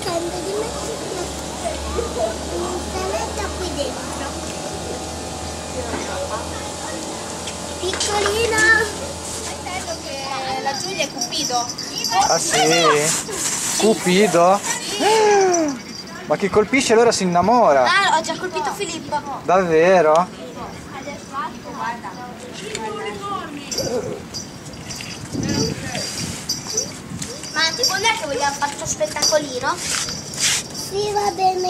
cercando di mettere un saletto qui dentro. Piccolino. Intendo che la Giulia è Cupido. Ah sì? Cupido? Ma chi colpisce allora si innamora. Ah, ho già colpito Filippo. Davvero? Guarda. Ma tipo non è che vogliamo fare questo spettacolino? Sì, va bene,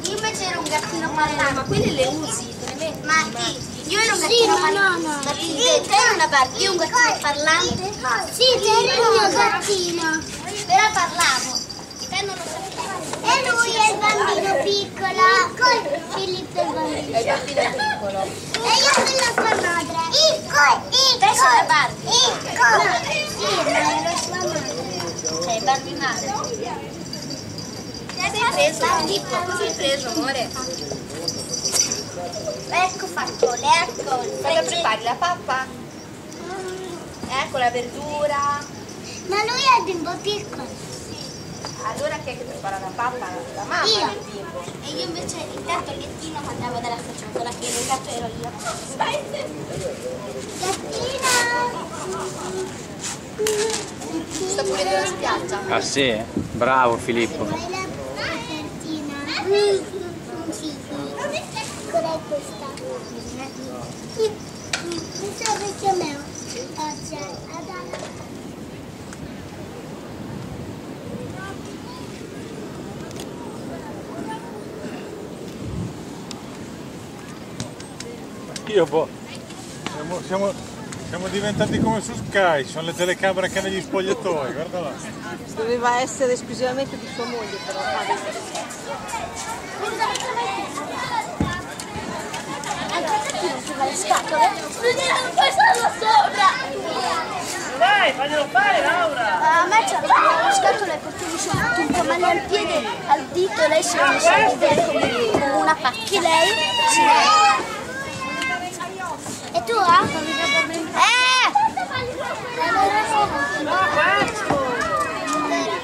Io invece ero un gattino parlante. Ma quelle le usi, te le metti? Ma io ero un gattino parlante. Ma te eri una Barbie, io un gattino parlante? Sì, te eri il mio gattino. Però parlavo. E te non lo sapevi. E lui è il bambino piccolo. Filippo è il bambino. È il bambino piccolo. E io sono la sua madre. Te sei la Barbie. Sì, ma è la sua madre. Sei Barbie madre. Cosa hai preso, Filippo? Cosa hai preso, amore? Ecco fattore, ecco. Cosa prepari? La pappa? Ecco la verdura. Ma lui è il bimbo piccolo. Allora chi è che prepara la pappa? La mamma Io. del bimbo. E io invece intanto il gattino mandavo dalla stagione, che il gatto ero io. Gattino! Sta pure della spiaggia. Ah sì? Bravo Filippo. Vuoi la copertina? Sì. Cos'è questa? Questa è vecchio mio. Oggi, Io boh, siamo diventati come su Sky, sono le telecamere che negli spogliatoi, guarda là. Doveva essere esclusivamente di sua moglie, però. le scatole? Poi stanno sopra! Dai, faglielo fare, Laura! A me c'è le scatole perché mi sono tutto male al piede, al dito, lei si è messa a vedere come una pacchia. Lei? Sì. E tu,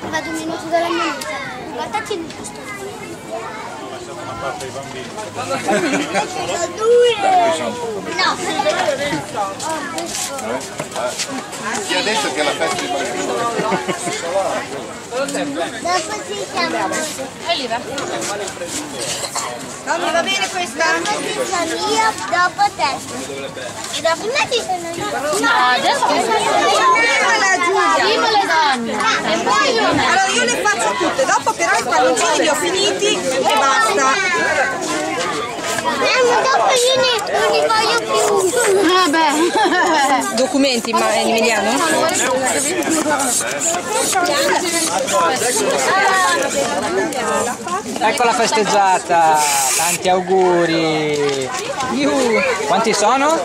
Vado un minuto dalla mia vita. Guardate il posto. Lasciate una parte ai bambini. No, Chi ha detto che è la festa di bambini? dopo ci chiamiamo. No, mi va bene questa? Dopo ci sono io, dopo te. E dopo me ci sono io. No, adesso Prima la Giulia. prima le donne. E poi io. Allora io le faccio tutte, dopo però i palloncini li ho finiti e basta. Dopo io non li voglio più. Vabbè. Documenti, ma è in Emiliano? Ecco la festeggiata, tanti auguri. Quanti sono?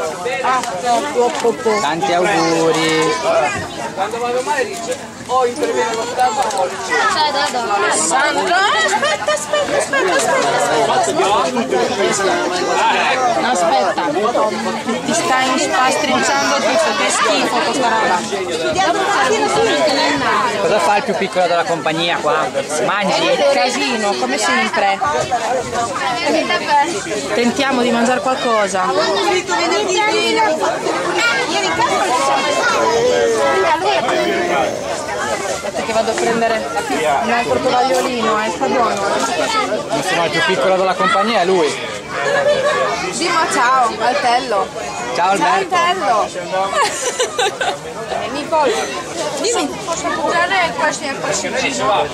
Tanti auguri. Quando vado male dice, oh interviene lo Stato. Alessandro, aspetta. No, aspetta. Ti stai spastrinciando tutto, che schifo questa roba. Cosa fa il più piccolo della compagnia qua? Mangi? Casino, come sempre. Tentiamo di mangiare qualcosa. Aspetta che vado a prendere un altro tovagliolino, sta buono. Il più piccolo della compagnia è lui. Dimo ciao, Altello. Ciao Alberto. Altello. Nicole, dimmi, posso appoggiare questo nel passeggino? Ah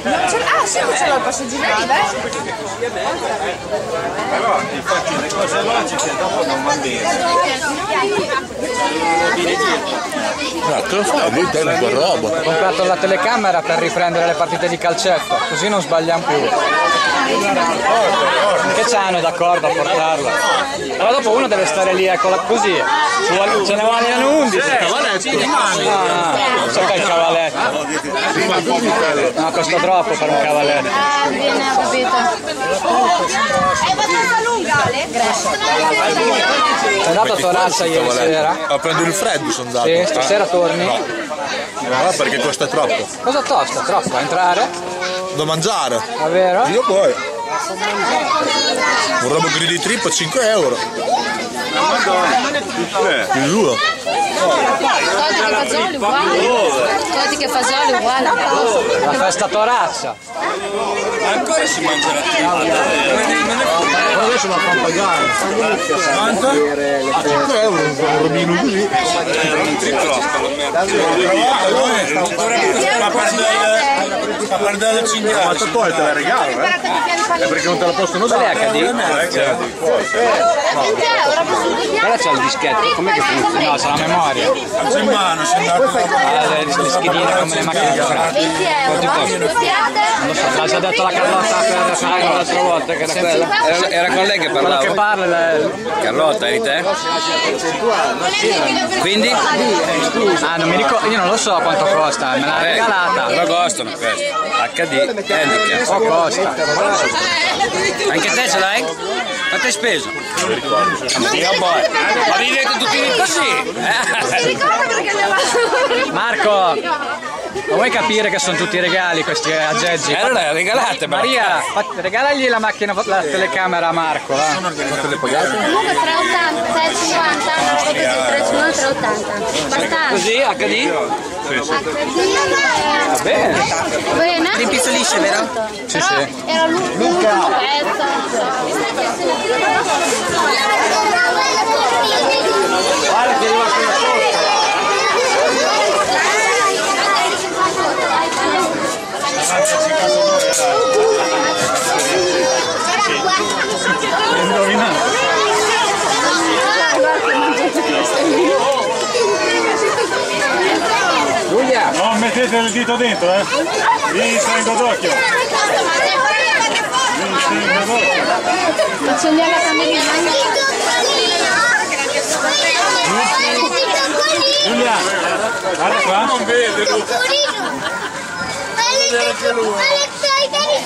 sì, non ce l'ho il passeggino lì, beh. Però infatti le cose logiche dopo non va bene. Lui tiene quel robot. Ho comprato la telecamera per riprendere le partite di calcetto, così non sbagliamo più. Che c'hanno d'accordo a portarla? Allora dopo uno deve stare lì, eccola così. Ce ne vogliono 11. Non so che è il cavaletto. No, costa troppo per un cavaletto. Bene, ho capito. Hai abbastanza lunga, Ale? Sei andato a Toralza ieri sera? A prendere il freddo sono andato. Sì, stasera torni? No. No, perché costa troppo. Cosa costa? Troppo a entrare? Da mangiare. Davvero? Io poi. Un robo grill di trippa 5 euro. Ti giuro. Codiche fasoli uguali. La festa torazza. Ancora si mangia la trippa. Adesso la fanno pagare. Quanto? A 5 euro un robino così. Ma perdere il cinghiale. Ma tu te la regalo, È perché non te la possono dare. HD? Guarda c'è il dischetto, com'è che funziona? No, c'è la memoria. C'è in mano, c'è andato. Le schedine come le macchine di frate. 20 euro, Non lo so, l'ha già detto la Carlotta per fare l'altra volta che era quella. Era con lei che Quello parlava. che parla Carlotta, eri te? Quindi? Ah, non mi ricordo, io non lo so quanto costa, me l'ha regalata. Cosa costano queste? HD, handicap. Poco costa. Anche te ce l'hai? Quanto hai speso? Ma vi vedete tutti così? Marco, non vuoi capire che sono tutti regali questi aggeggi? Allora regalate, Maria, regalagli la macchina, la telecamera a Marco. Comunque 3,80, 6,50, non so così, 3,80. Basta. Così, HD? Va bene. Bene. Li impizzolisce, vero? Sì, sì. Era l'ultimo pezzo. Guarda che arriva quella Giulia! Non mettete il dito dentro, Vi stringo d'occhio. Accendiamo la camerina. Giulia, guarda qua. Non vede,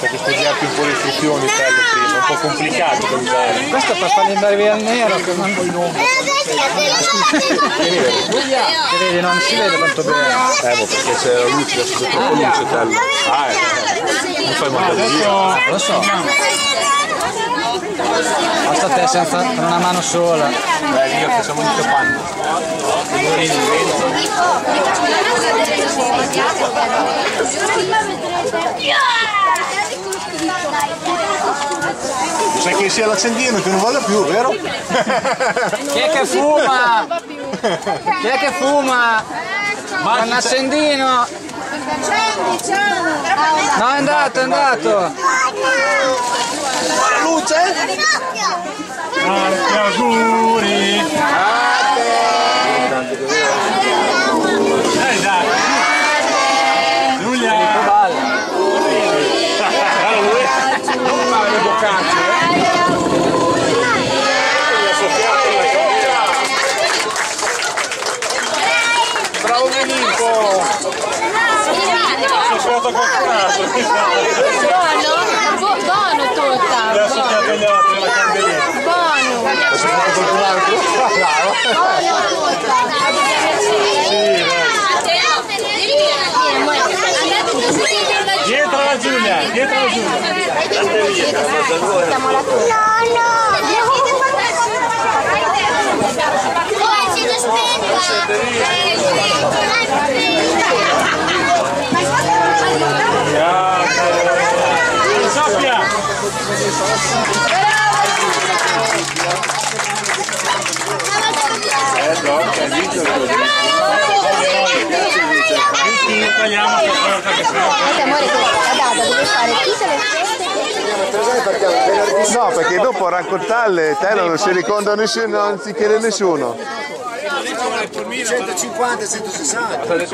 perché spiegarti un po' le istruzioni prima, è un po' complicato da usare. Questo per fargli andare via il nero che non in ombra. Che vedi, non si vede tanto bene. Perché c'è la luce, adesso sotto la luce, tello. Non fai mandare via. Lo so. Basta te senza con una mano sola. Io che siamo in capanna. Sai che sia l'accendino che non vada più, vero? Chi è che fuma? Chi è che fuma? Un accendino! No, è andato, è andato! Luce? Tanti auguri! Dai! Giulia! Non fare le boccacce, Bravo Filippo! Sono sotto col naso! Buono tutta! Adesso ti ha tagliato la candelina! Buono! Dietro la Giulia! Dietro la Giulia! Siamo la tua! Soffia! Tagliamo questa cosa che Amore, Adada, devi fare tutte le feste. No, perché dopo a raccontarle te non si ricorda nessuno, non si chiede nessuno. 150, 160. Le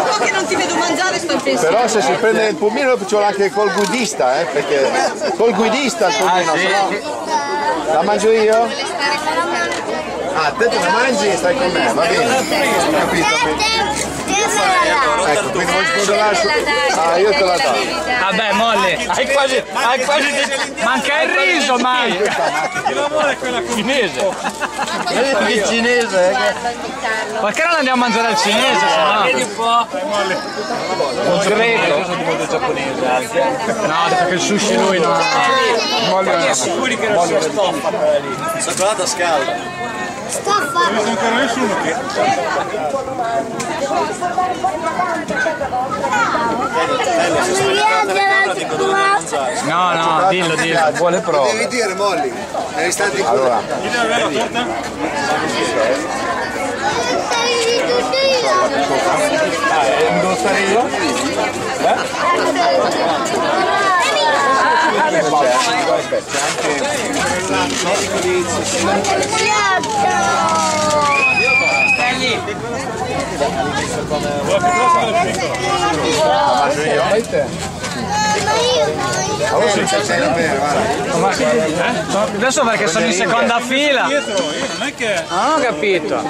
poche non ti vedo mangiare, sto pensando. Però se si prende il pulmino ci vuole anche col guidista, perché col guidista il pulmino, se no... La mangio io? Ah, te la mangi e stai con me, va bene. Ho capito. Ecco, quindi non scusa l'altro. Ah, io te la do. Vabbè, Molly, hai quasi manca il riso, manca. l'amore è quella cinese. Che cinese, Perché non andiamo a mangiare al cinese? Vedi un po'. Un greco. No, perché il sushi lui non È sicuri che non sia stoffa quella lì. Cioccolata scalda. Non c'è ancora nessuno che... No, dillo, vuole prova. Devi dire Molly, devi stare di allora. Gli devi avere la torta? Devo stare io? Adesso perché sono in seconda fila. Dietro, non è che... Non ho capito.